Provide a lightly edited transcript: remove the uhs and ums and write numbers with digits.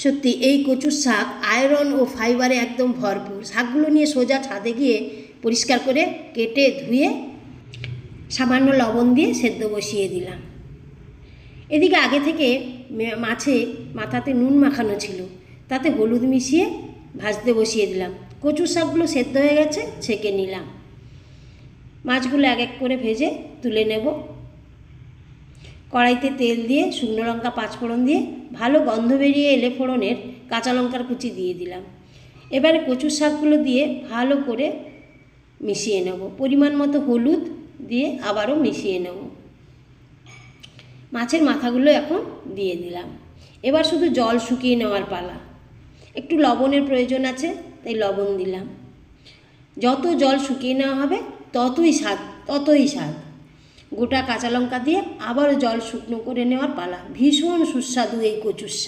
সত্যি এই কচুর শাক আয়রন ও ফাইবারে একদম ভরপুর। শাকগুলো নিয়ে সোজা ছাদে গিয়ে পরিষ্কার করে কেটে ধুয়ে সামান্য লবণ দিয়ে সেদ্ধ বসিয়ে দিলাম। এদিকে আগে থেকে মাছে মাথাতে নুন মাখানো ছিল, তাতে হলুদ মিশিয়ে ভাজতে বসিয়ে দিলাম। কচুর শাকগুলো সেদ্ধ হয়ে গেছে, ছেঁকে নিলাম। মাছগুলো এক এক করে ভেজে তুলে নেব। কড়াইতে তেল দিয়ে শুকনো লঙ্কা পাঁচফোড়ন দিয়ে ভালো গন্ধ বেরিয়ে এলে ফোড়নের কাঁচা লঙ্কার কুচি দিয়ে দিলাম। এবারে কচুর শাকগুলো দিয়ে ভালো করে মিশিয়ে নেব। পরিমাণ মতো হলুদ দিয়ে আবারও মিশিয়ে নেব। মাছের মাথাগুলো এখন দিয়ে দিলাম। এবার শুধু জল শুকিয়ে নেওয়ার পালা। একটু লবণের প্রয়োজন আছে, তাই লবণ দিলাম। যত জল শুকিয়ে নেওয়া হবে ততই স্বাদ। গোটা কাঁচা লঙ্কা দিয়ে আবারও জল শুকনো করে নেওয়ার পালা। ভীষণ সুস্বাদু এই কচুর শাক।